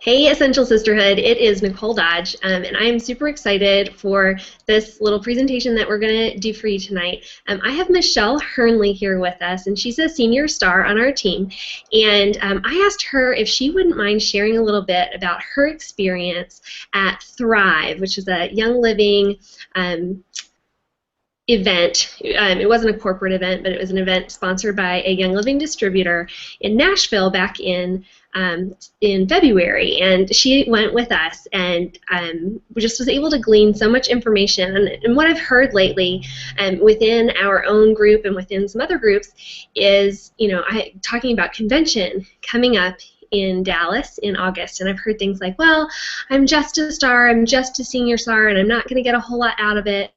Hey, Essential Sisterhood, it is Nicole Dodge, and I am super excited for this little presentation that we're going to do for you tonight. I have Michelle Hernley here with us, and she's a senior star on our team. And I asked her if she wouldn't mind sharing a little bit about her experience at Thrive, which is a Young Living event. It wasn't a corporate event, but it was an event sponsored by a Young Living distributor in Nashville back in February, and she went with us, and just was able to glean so much information. And what I've heard lately, within our own group and within some other groups, is talking about convention coming up in Dallas in August, and I've heard things like, well, I'm just a star, I'm just a senior star, and I'm not going to get a whole lot out of it.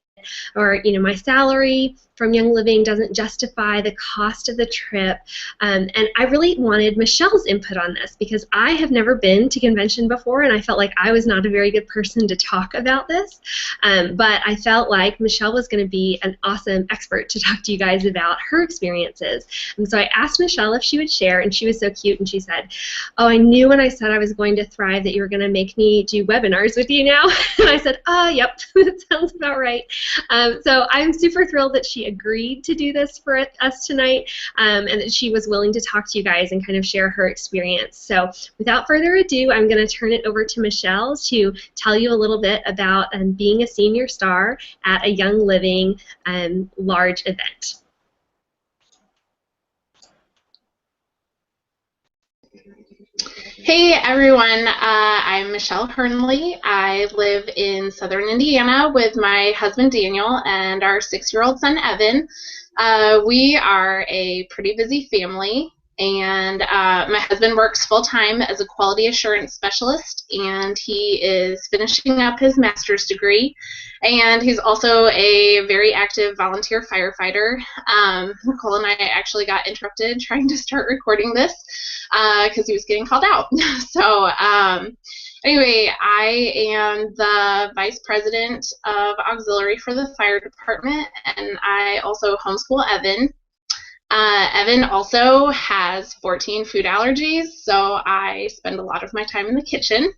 Or, my salary from Young Living doesn't justify the cost of the trip. And I really wanted Michelle's input on this because I have never been to convention before, and I felt like I was not a very good person to talk about this. But I felt like Michelle was going to be an awesome expert to talk to you guys about her experiences. And so I asked Michelle if she would share, and she was so cute, and she said, oh, I knew when I said I was going to Thrive that you were going to make me do webinars with you now. And I said, oh, yep, that sounds about right. So I'm super thrilled that she agreed to do this for us tonight, and that she was willing to talk to you guys and kind of share her experience. So without further ado, I'm going to turn it over to Michelle to tell you a little bit about being a senior star at a Young Living large event. Hey everyone, I'm Michelle Hernley. I live in southern Indiana with my husband Daniel and our 6-year-old son Evan. We are a pretty busy family, and my husband works full-time as a quality assurance specialist, and he is finishing up his master's degree, and he's also a very active volunteer firefighter. Nicole and I actually got interrupted trying to start recording this because he was getting called out. So anyway, I am the vice president of auxiliary for the fire department, and I also homeschool Evan. Evan also has 14 food allergies, so I spend a lot of my time in the kitchen.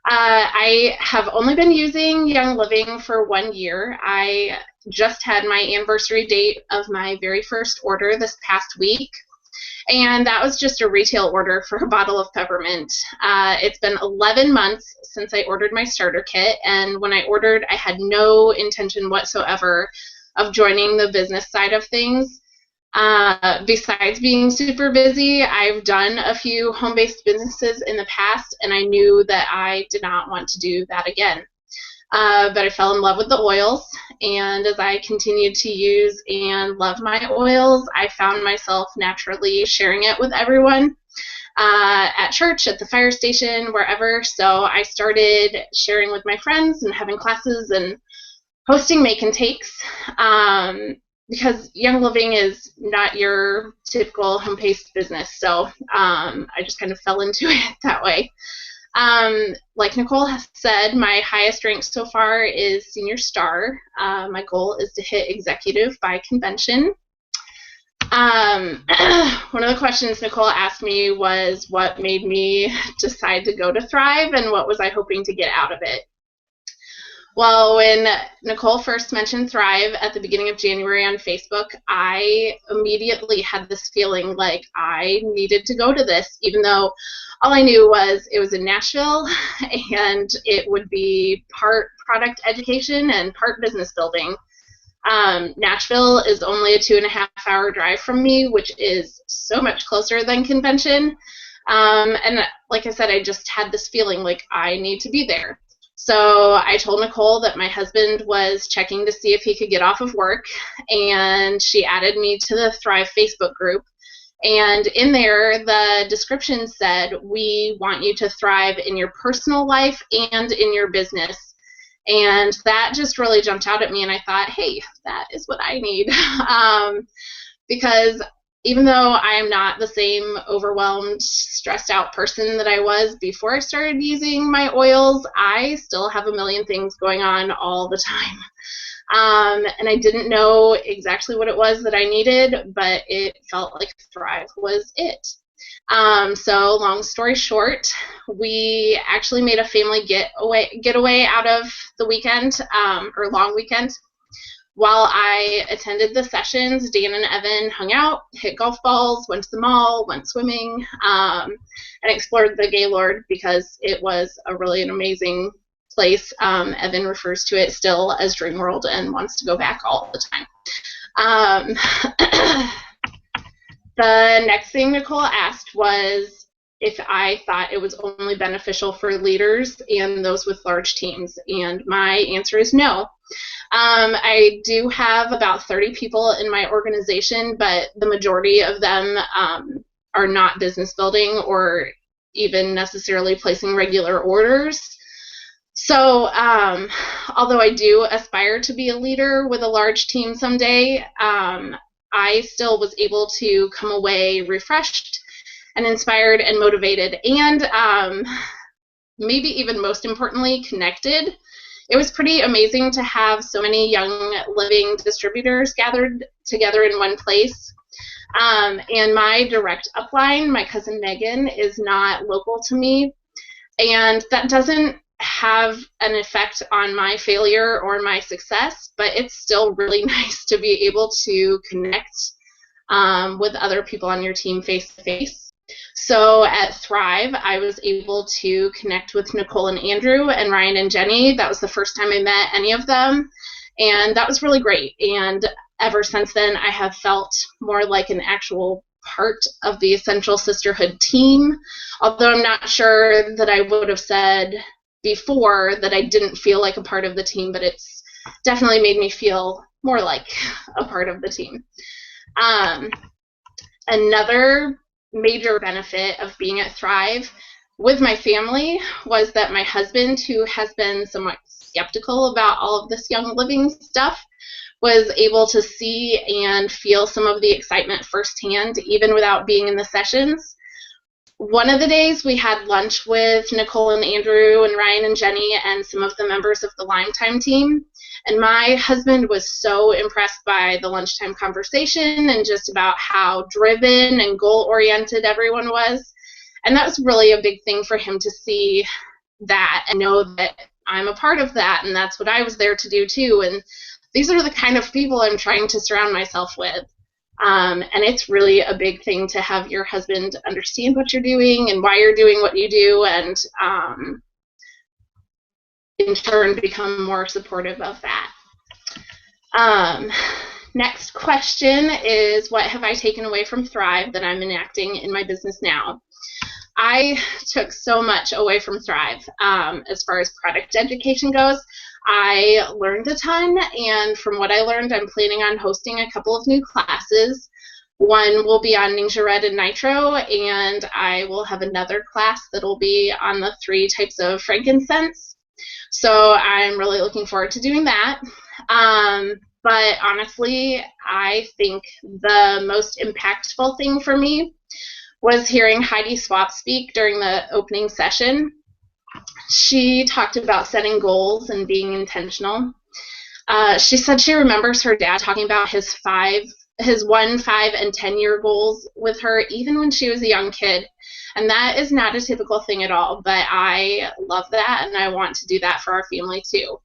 I have only been using Young Living for 1 year. I just had my anniversary date of my very first order this past week, and that was just a retail order for a bottle of peppermint. It's been 11 months since I ordered my starter kit, and when I ordered, I had no intention whatsoever of joining the business side of things. Besides being super busy, I've done a few home-based businesses in the past, and I knew that I did not want to do that again. But I fell in love with the oils, and as I continued to use and love my oils, I found myself naturally sharing it with everyone at church, at the fire station, wherever. So I started sharing with my friends and having classes and hosting make and takes. Because Young Living is not your typical home-based business, so I just kind of fell into it that way. Like Nicole has said, my highest rank so far is senior star. My goal is to hit executive by convention. One of the questions Nicole asked me was what made me decide to go to Thrive and what was I hoping to get out of it. Well, when Nicole first mentioned Thrive at the beginning of January on Facebook, I immediately had this feeling like I needed to go to this, even though all I knew was it was in Nashville and it would be part product education and part business building. Nashville is only a 2.5-hour drive from me, which is so much closer than convention. And like I said, I just had this feeling like I need to be there. So I told Nicole that my husband was checking to see if he could get off of work, and she added me to the Thrive Facebook group. And in there, the description said, we want you to thrive in your personal life and in your business. And that just really jumped out at me, and I thought, hey, that is what I need. Because even though I am not the same overwhelmed, stressed out person that I was before I started using my oils, I still have a million things going on all the time. And I didn't know exactly what it was that I needed, but it felt like Thrive was it. So long story short, we actually made a family getaway out of the weekend, or long weekend. While I attended the sessions, Dan and Evan hung out, hit golf balls, went to the mall, went swimming, and explored the Gaylord because it was an amazing place. Evan refers to it still as Dream World and wants to go back all the time. The next thing Nicole asked was if I thought it was only beneficial for leaders and those with large teams, and my answer is no. I do have about 30 people in my organization, but the majority of them are not business building or even necessarily placing regular orders. So although I do aspire to be a leader with a large team someday, I still was able to come away refreshed and inspired and motivated, and maybe even most importantly, connected. It was pretty amazing to have so many young living distributors gathered together in one place. And my direct upline, my cousin Megan, is not local to me, and that doesn't have an effect on my failure or my success, but it's still really nice to be able to connect with other people on your team face to face. So at Thrive, I was able to connect with Nicole and Andrew and Ryan and Jenny. That was the first time I met any of them, and that was really great. And ever since then, I have felt more like an actual part of the Essential Sisterhood team, although I'm not sure that I would have said before that I didn't feel like a part of the team, but it's definitely made me feel more like a part of the team. Another major benefit of being at Thrive with my family was that my husband, who has been somewhat skeptical about all of this young living stuff, was able to see and feel some of the excitement firsthand, even without being in the sessions. One of the days we had lunch with Nicole and Andrew and Ryan and Jenny and some of the members of the Lime Time team, and my husband was so impressed by the lunchtime conversation and just about how driven and goal-oriented everyone was. And that was really a big thing for him to see that and know that I'm a part of that, and that's what I was there to do too. And these are the kind of people I'm trying to surround myself with. And it's really a big thing to have your husband understand what you're doing and why you're doing what you do, and in turn become more supportive of that. Next question is, what have I taken away from Thrive that I'm enacting in my business now? I took so much away from Thrive. As far as product education goes, I learned a ton, and from what I learned, I'm planning on hosting a couple of new classes. One will be on Ninja Red and Nitro, and I will have another class that will be on the 3 types of frankincense. So I'm really looking forward to doing that. But honestly, I think the most impactful thing for me was hearing Heidi Swap speak during the opening session. She talked about setting goals and being intentional. She said she remembers her dad talking about his 1, 5, and 10-year goals with her even when she was a young kid. And that is not a typical thing at all, but I love that, and I want to do that for our family too.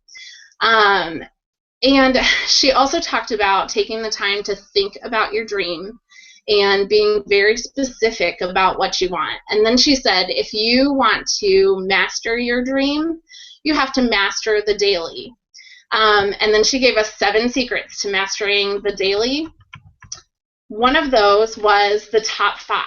And she also talked about taking the time to think about your dream and being very specific about what you want. And then she said, if you want to master your dream, you have to master the daily. And then she gave us 7 secrets to mastering the daily. One of those was the top 5.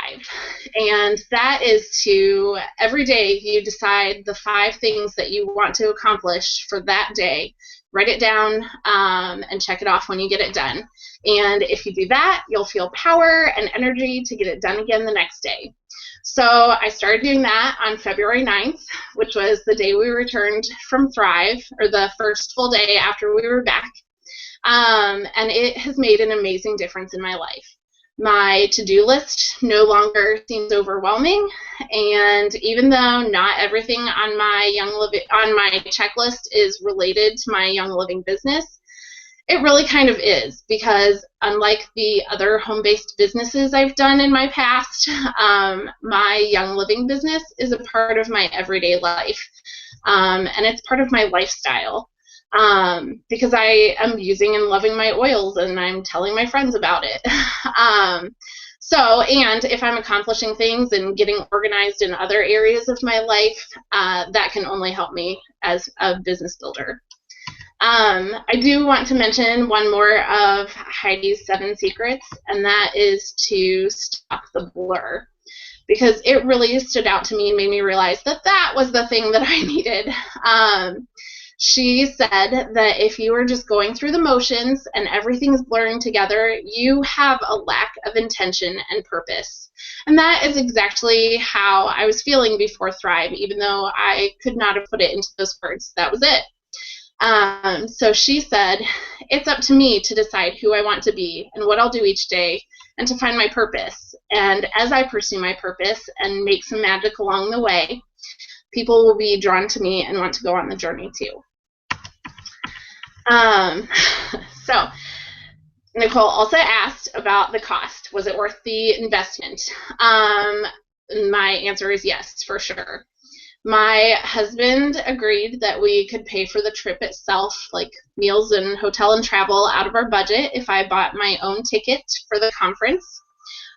And that is to, every day you decide the 5 things that you want to accomplish for that day. Write it down and check it off when you get it done. And if you do that, you'll feel power and energy to get it done again the next day. So I started doing that on February 9th, which was the day we returned from Thrive, or the first full day after we were back. And it has made an amazing difference in my life. My to-do list no longer seems overwhelming, and even though not everything on my checklist is related to my Young Living business, It really kind of is, because unlike the other home-based businesses I've done in my past, my Young Living business is a part of my everyday life, and it's part of my lifestyle, because I am using and loving my oils, and I'm telling my friends about it. And if I'm accomplishing things and getting organized in other areas of my life, that can only help me as a business builder. I do want to mention one more of Heidi's 7 secrets, and that is to stop the blur, because it really stood out to me and made me realize that that was the thing that I needed. She said that if you are just going through the motions and everything's blurring together, you have a lack of intention and purpose. And that is exactly how I was feeling before Thrive, even though I could not have put it into those words. That was it. So she said, it's up to me to decide who I want to be and what I'll do each day, and to find my purpose. And as I pursue my purpose and make some magic along the way, people will be drawn to me and want to go on the journey too. So Nicole also asked about the cost. Was it worth the investment? My answer is yes, for sure. My husband agreed that we could pay for the trip itself, like meals and hotel and travel, out of our budget if I bought my own ticket for the conference.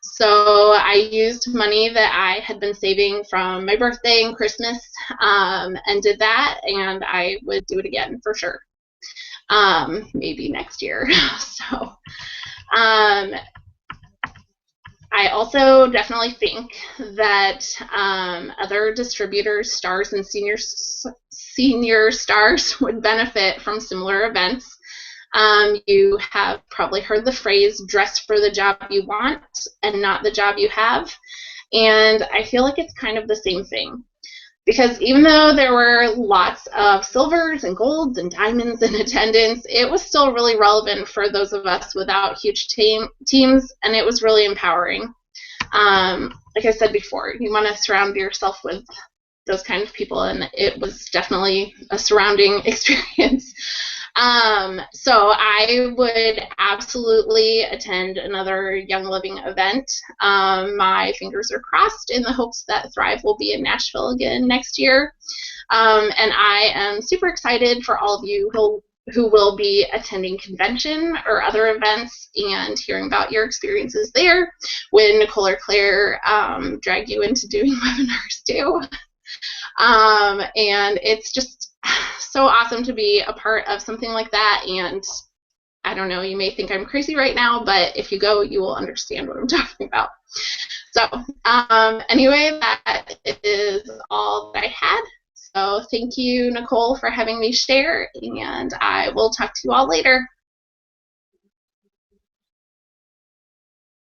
So I used money that I had been saving from my birthday and Christmas, and did that, and I would do it again for sure. Maybe next year. So I also definitely think that other distributors, stars, and senior stars would benefit from similar events. You have probably heard the phrase, dress for the job you want and not the job you have. And I feel like it's kind of the same thing. Because even though there were lots of silvers and golds and diamonds in attendance, it was still really relevant for those of us without huge teams, and it was really empowering. Like I said before, you want to surround yourself with those kind of people, and it was definitely a surrounding experience. So I would absolutely attend another Young Living event. My fingers are crossed in the hopes that Thrive will be in Nashville again next year. And I am super excited for all of you who will be attending convention or other events and hearing about your experiences there when Nicole or Claire drag you into doing webinars too. And it's just so awesome to be a part of something like that. And I don't know, you may think I'm crazy right now, but if you go, you will understand what I'm talking about. So anyway, that is all that I had. So thank you, Nicole, for having me share, and I will talk to you all later.